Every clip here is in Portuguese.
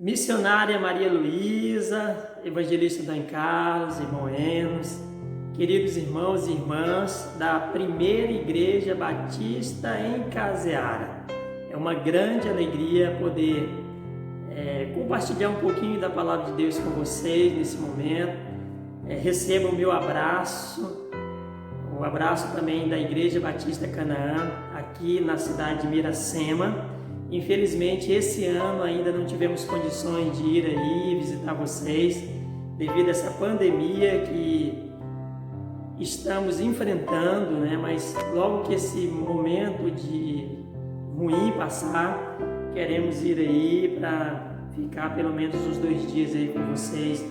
Missionária Maria Luísa, evangelista Dan Carlos, irmão Enos, queridos irmãos e irmãs da Primeira Igreja Batista em Caseara. É uma grande alegria poder compartilhar um pouquinho da Palavra de Deus com vocês nesse momento. Receba o meu abraço, o abraço também da Igreja Batista Canaã, aqui na cidade de Miracema. Infelizmente, esse ano ainda não tivemos condições de ir aí visitar vocês, devido a essa pandemia que estamos enfrentando, né? Mas logo que esse momento de ruim passar, queremos ir aí para ficar pelo menos uns 2 dias aí com vocês.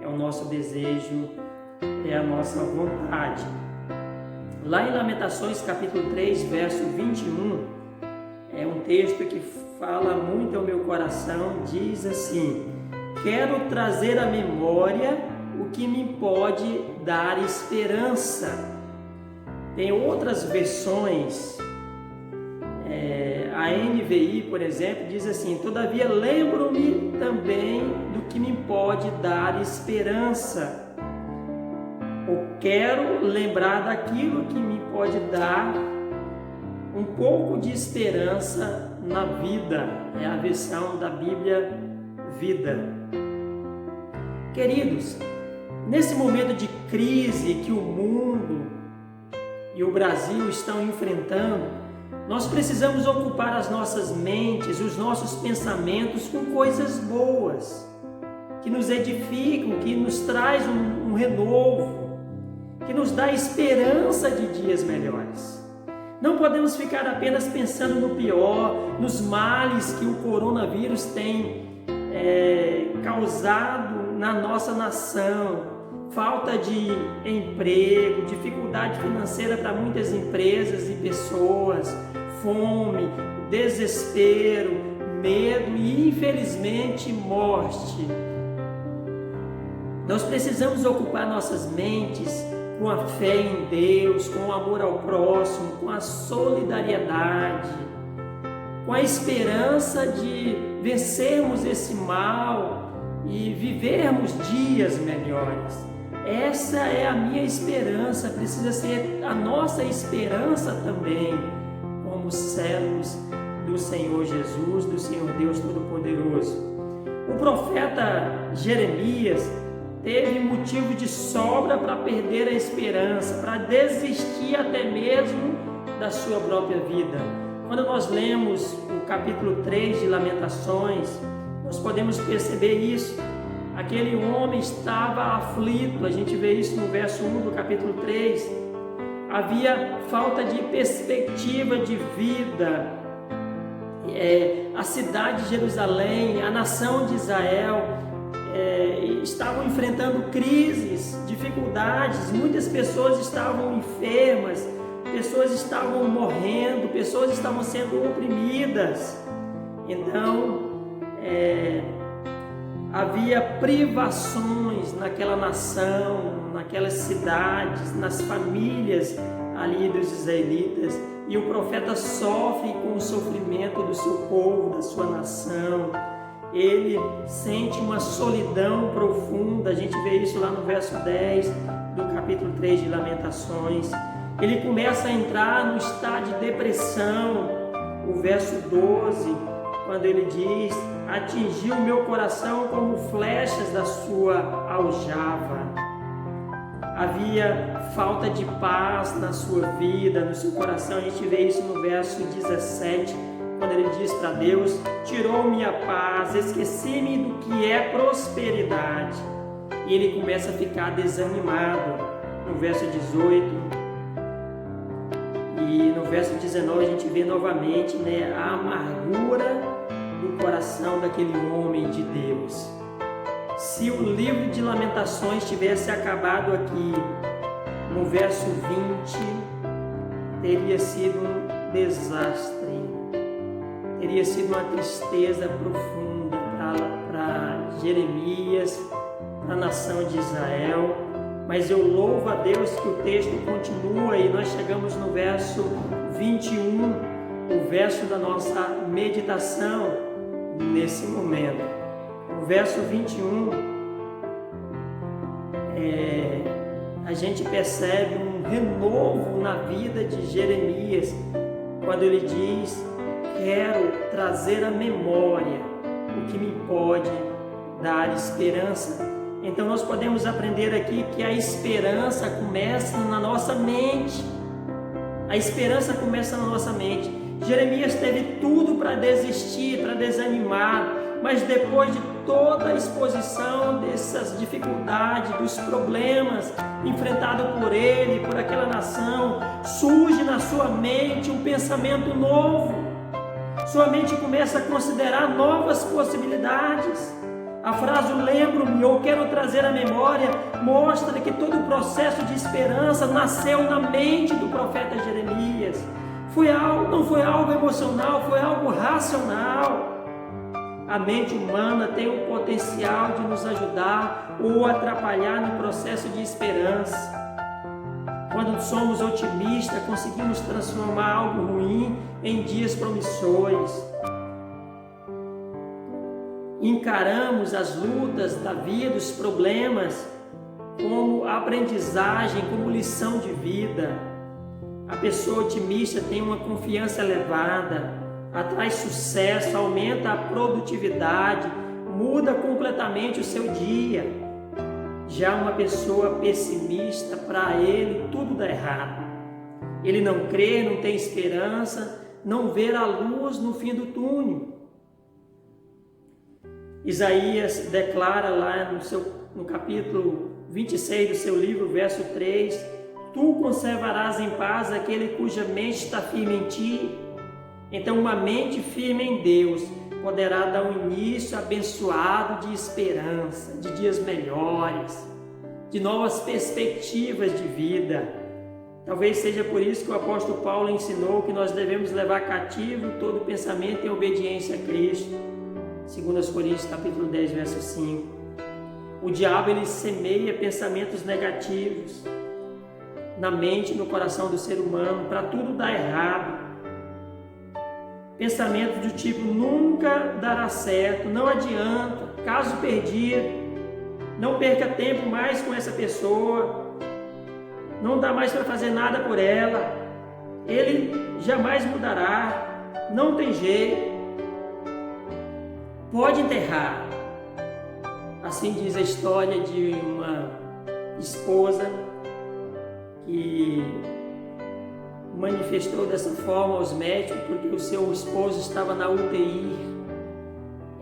É o nosso desejo, é a nossa vontade. Lá em Lamentações, capítulo 3, verso 21, é um texto que fala muito ao meu coração, diz assim: quero trazer à memória o que me pode dar esperança. Tem outras versões, a NVI, por exemplo, diz assim: todavia lembro-me também do que me pode dar esperança. Eu quero lembrar daquilo que me pode dar um pouco de esperança na vida. É a versão da Bíblia Vida. Queridos, nesse momento de crise que o mundo e o Brasil estão enfrentando, nós precisamos ocupar as nossas mentes, os nossos pensamentos com coisas boas, que nos edificam, que nos traz um renovo, que nos dá esperança de dias melhores. Não podemos ficar apenas pensando no pior, nos males que o coronavírus tem causado na nossa nação. Falta de emprego, dificuldade financeira para muitas empresas e pessoas, fome, desespero, medo e, infelizmente, morte. Nós precisamos ocupar nossas mentes com a fé em Deus, com o amor ao próximo, com a solidariedade, com a esperança de vencermos esse mal e vivermos dias melhores. Essa é a minha esperança, precisa ser a nossa esperança também, como servos do Senhor Jesus, do Senhor Deus Todo-Poderoso. O profeta Jeremias teve motivo de sobra para perder a esperança, para desistir até mesmo da sua própria vida. Quando nós lemos o capítulo 3 de Lamentações, nós podemos perceber isso. Aquele homem estava aflito, a gente vê isso no verso 1 do capítulo 3. Havia falta de perspectiva de vida. A cidade de Jerusalém, a nação de Israel, estavam enfrentando crises, dificuldades, muitas pessoas estavam enfermas, pessoas estavam morrendo, pessoas estavam sendo oprimidas. Então, havia privações naquela nação, naquelas cidades, nas famílias ali dos israelitas, e o profeta sofre com o sofrimento do seu povo, da sua nação. Ele sente uma solidão profunda, a gente vê isso lá no verso 10 do capítulo 3 de Lamentações. Ele começa a entrar no estado de depressão, o verso 12, quando ele diz: atingiu meu coração como flechas da sua aljava. Havia falta de paz na sua vida, no seu coração. A gente vê isso no verso 17, quando ele diz para Deus: tirou-me a paz, esqueci-me do que é prosperidade. E ele começa a ficar desanimado no verso 18. E no verso 19 a gente vê novamente, a amargura do coração daquele homem de Deus. Se o livro de Lamentações tivesse acabado aqui no verso 20, teria sido um desastre. Teria sido uma tristeza profunda para Jeremias, para a nação de Israel. Mas eu louvo a Deus que o texto continua e nós chegamos no verso 21, o verso da nossa meditação nesse momento. No verso 21, a gente percebe um renovo na vida de Jeremias, quando ele diz: quero trazer à memória o que me pode dar esperança. Então nós podemos aprender aqui que a esperança começa na nossa mente. A esperança começa na nossa mente. Jeremias teve tudo para desistir, para desanimar, mas depois de toda a exposição dessas dificuldades, dos problemas enfrentados por ele, por aquela nação, surge na sua mente um pensamento novo. Sua mente começa a considerar novas possibilidades. A frase "lembro-me" ou "quero trazer à memória" mostra que todo o processo de esperança nasceu na mente do profeta Jeremias. Não foi algo emocional, foi algo racional. A mente humana tem o potencial de nos ajudar ou atrapalhar no processo de esperança. Quando somos otimistas, conseguimos transformar algo ruim em dias promissores. Encaramos as lutas da vida, os problemas, como aprendizagem, como lição de vida. A pessoa otimista tem uma confiança elevada, atrai sucesso, aumenta a produtividade, muda completamente o seu dia. Já uma pessoa pessimista, para ele tudo dá errado. Ele não crê, não tem esperança, não vê a luz no fim do túnel. Isaías declara lá no capítulo 26 do seu livro, verso 3: tu conservarás em paz aquele cuja mente está firme em ti. Então uma mente firme em Deus poderá dar um início abençoado de esperança, de dias melhores, de novas perspectivas de vida. Talvez seja por isso que o apóstolo Paulo ensinou que nós devemos levar cativo todo pensamento em obediência a Cristo. 2 Coríntios capítulo 10, verso 5. O diabo ele semeia pensamentos negativos na mente e no coração do ser humano para tudo dar errado. Pensamentos do tipo: nunca dará certo, não adianta, caso perdido, não perca tempo mais com essa pessoa, não dá mais para fazer nada por ela, ele jamais mudará, não tem jeito, pode enterrar. Assim diz a história de uma esposa que manifestou dessa forma aos médicos porque o seu esposo estava na UTI,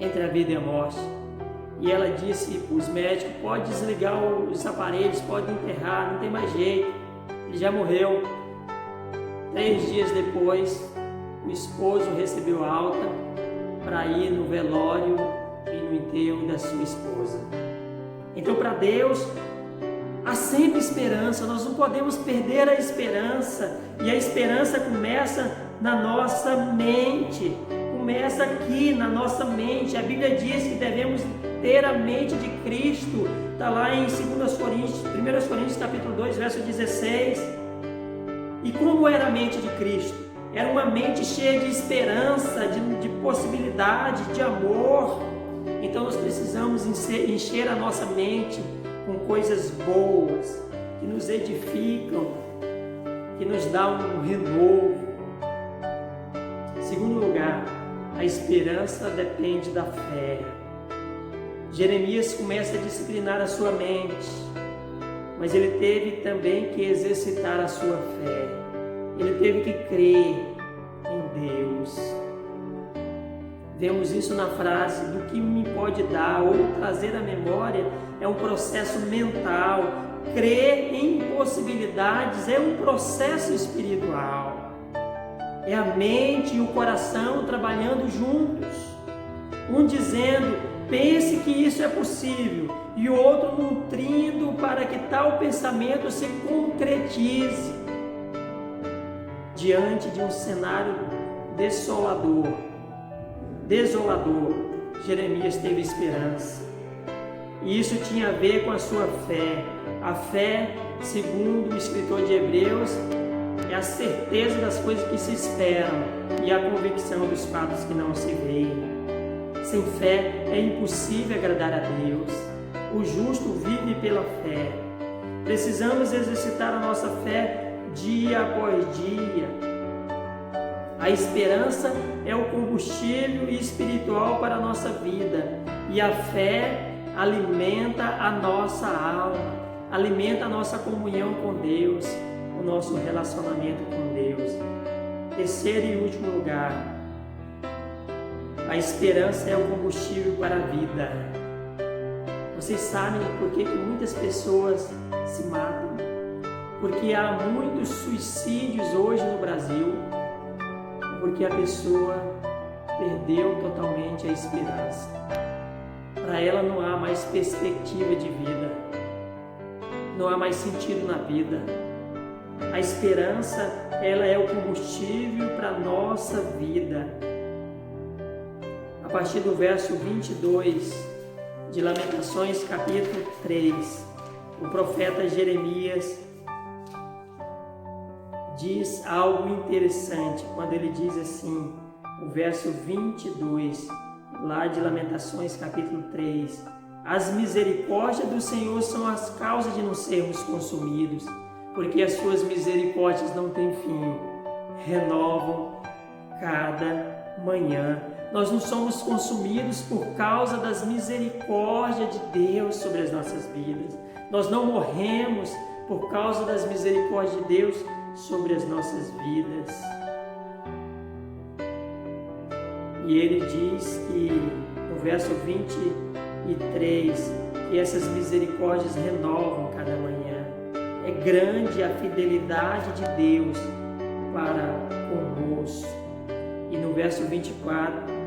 entre a vida e a morte. E ela disse para os médicos: pode desligar os aparelhos, pode enterrar, não tem mais jeito, ele já morreu. 3 dias depois, o esposo recebeu alta para ir no velório e no enterro da sua esposa. Então, para Deus há sempre esperança, nós não podemos perder a esperança, e a esperança começa na nossa mente, começa aqui na nossa mente. A Bíblia diz que devemos ter a mente de Cristo, está lá em 1 Coríntios capítulo 2, verso 16. E como era a mente de Cristo? Era uma mente cheia de esperança, de possibilidade, de amor. Então nós precisamos encher a nossa mente com coisas boas, que nos edificam, que nos dão um renovo. Segundo lugar, a esperança depende da fé. Jeremias começa a disciplinar a sua mente, mas ele teve também que exercitar a sua fé. Ele teve que crer em Deus. Vemos isso na frase: do que me pode dar ou trazer à memória. É um processo mental. Crer em possibilidades é um processo espiritual. É a mente e o coração trabalhando juntos. Um dizendo: pense que isso é possível, e o outro nutrindo para que tal pensamento se concretize. Diante de um cenário desolador, Jeremias teve esperança. E isso tinha a ver com a sua fé. A fé, segundo o escritor de Hebreus, é a certeza das coisas que se esperam e a convicção dos fatos que não se veem. Sem fé é impossível agradar a Deus. O justo vive pela fé. Precisamos exercitar a nossa fé dia após dia. A esperança é o combustível espiritual para a nossa vida. E a fé alimenta a nossa alma, alimenta a nossa comunhão com Deus, o nosso relacionamento com Deus. Terceiro e último lugar, a esperança é o combustível para a vida. Vocês sabem por que muitas pessoas se matam? Porque há muitos suicídios hoje no Brasil, porque a pessoa perdeu totalmente a esperança. Para ela não há mais perspectiva de vida, não há mais sentido na vida. A esperança, ela é o combustível para a nossa vida. A partir do verso 22 de Lamentações, capítulo 3, o profeta Jeremias diz algo interessante quando ele diz assim, o verso 22, lá de Lamentações, capítulo 3: as misericórdias do Senhor são as causas de não sermos consumidos, porque as suas misericórdias não têm fim, renovam cada manhã. Nós não somos consumidos por causa das misericórdias de Deus sobre as nossas vidas. Nós não morremos por causa das misericórdias de Deus sobre as nossas vidas. E ele diz que, no verso 23, que essas misericórdias renovam cada manhã. É grande a fidelidade de Deus para conosco. E no verso 24,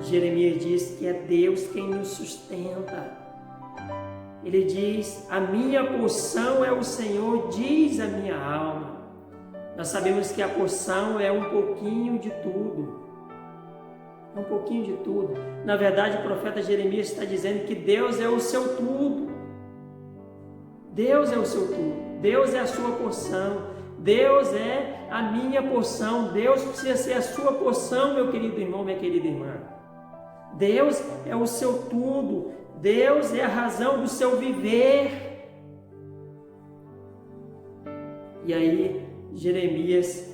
Jeremias diz que é Deus quem nos sustenta. Ele diz: a minha porção é o Senhor, diz a minha alma. Nós sabemos que a porção é um pouquinho de tudo. É um pouquinho de tudo. Na verdade, o profeta Jeremias está dizendo que Deus é o seu tudo. Deus é o seu tudo. Deus é a sua porção. Deus é a minha porção. Deus precisa ser a sua porção, meu querido irmão, minha querida irmã. Deus é o seu tudo. Deus é a razão do seu viver. E aí, Jeremias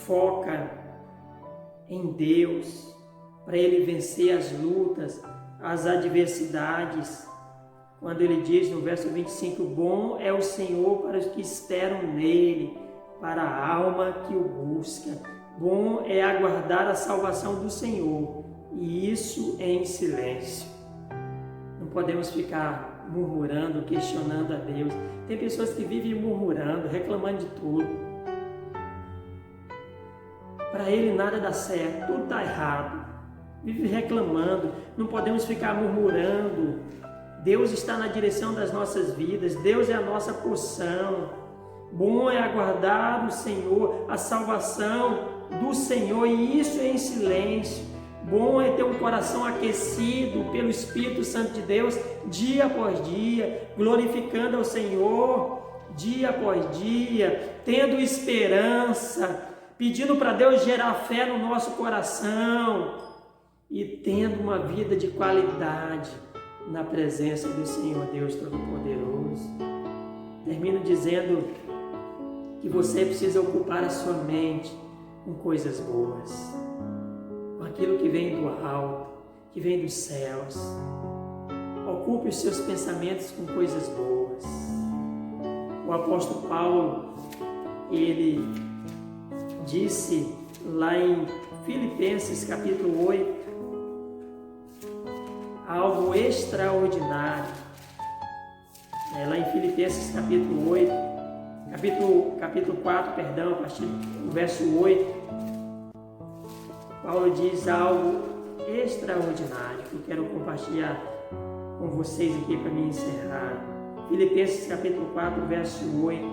foca em Deus para ele vencer as lutas, as adversidades. Quando ele diz no verso 25: bom é o Senhor para os que esperam nele, para a alma que o busca. Bom é aguardar a salvação do Senhor, e isso em silêncio. Não podemos ficar murmurando, questionando a Deus. Tem pessoas que vivem murmurando, reclamando de tudo. Para ele nada dá certo, tudo está errado. Vive reclamando, não podemos ficar murmurando. Deus está na direção das nossas vidas, Deus é a nossa porção. Bom é aguardar o Senhor, a salvação do Senhor, e isso em silêncio. Bom é ter um coração aquecido pelo Espírito Santo de Deus, dia após dia, glorificando ao Senhor, dia após dia, tendo esperança, pedindo para Deus gerar fé no nosso coração e tendo uma vida de qualidade na presença do Senhor Deus Todo-Poderoso. Termino dizendo que você precisa ocupar a sua mente com coisas boas, com aquilo que vem do alto, que vem dos céus. Ocupe os seus pensamentos com coisas boas. O apóstolo Paulo, ele disse lá em Filipenses capítulo 8, algo extraordinário. Lá em Filipenses capítulo 8, capítulo 4, a partir do verso 8, Paulo diz algo extraordinário que eu quero compartilhar com vocês aqui para me encerrar. Filipenses capítulo 4, verso 8,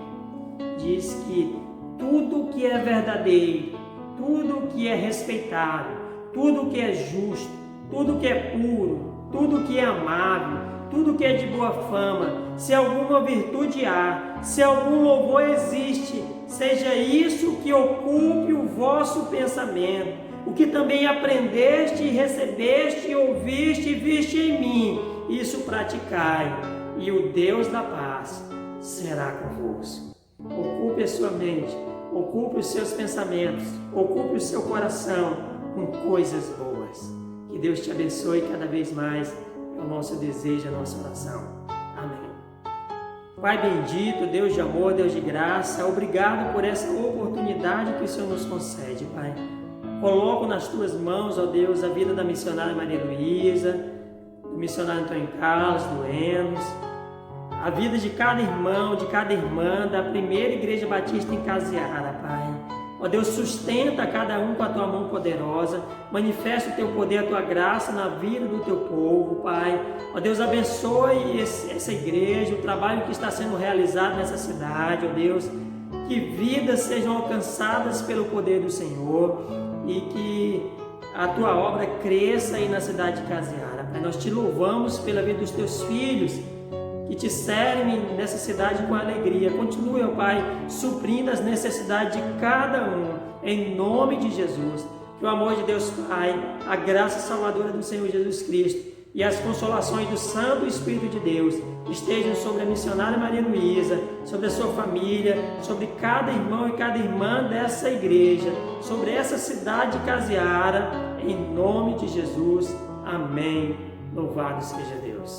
diz que tudo que é verdadeiro, tudo que é respeitável, tudo que é justo, tudo que é puro, tudo que é amável, tudo que é de boa fama, se alguma virtude há, se algum louvor existe, seja isso que ocupe o vosso pensamento. o que também aprendeste, recebeste, ouviste e viste em mim, isso praticai, e o Deus da paz será convosco. Ocupe a sua mente, ocupe os seus pensamentos, ocupe o seu coração com coisas boas. Que Deus te abençoe cada vez mais, é o nosso desejo, a nossa oração. Amém. Pai bendito, Deus de amor, Deus de graça, obrigado por essa oportunidade que o Senhor nos concede, Pai. Coloco nas tuas mãos, ó Deus, a vida da missionária Maria Luísa, do missionário Antônio Carlos, do Enos, a vida de cada irmão, de cada irmã da primeira Igreja Batista em Casiara, Pai. Ó Deus, sustenta cada um com a tua mão poderosa, manifesta o teu poder, a tua graça na vida do teu povo, Pai. Ó Deus, abençoe essa igreja, o trabalho que está sendo realizado nessa cidade, ó Deus, que vidas sejam alcançadas pelo poder do Senhor e que a tua obra cresça aí na cidade de Casiara, Pai. Nós te louvamos pela vida dos teus filhos, que te servem nessa cidade com alegria. Continue, ó Pai, suprindo as necessidades de cada um, em nome de Jesus. Que o amor de Deus Pai, a graça salvadora do Senhor Jesus Cristo e as consolações do Santo Espírito de Deus estejam sobre a missionária Maria Luísa, sobre a sua família, sobre cada irmão e cada irmã dessa igreja, sobre essa cidade de Casiara, em nome de Jesus. Amém. Louvado seja Deus.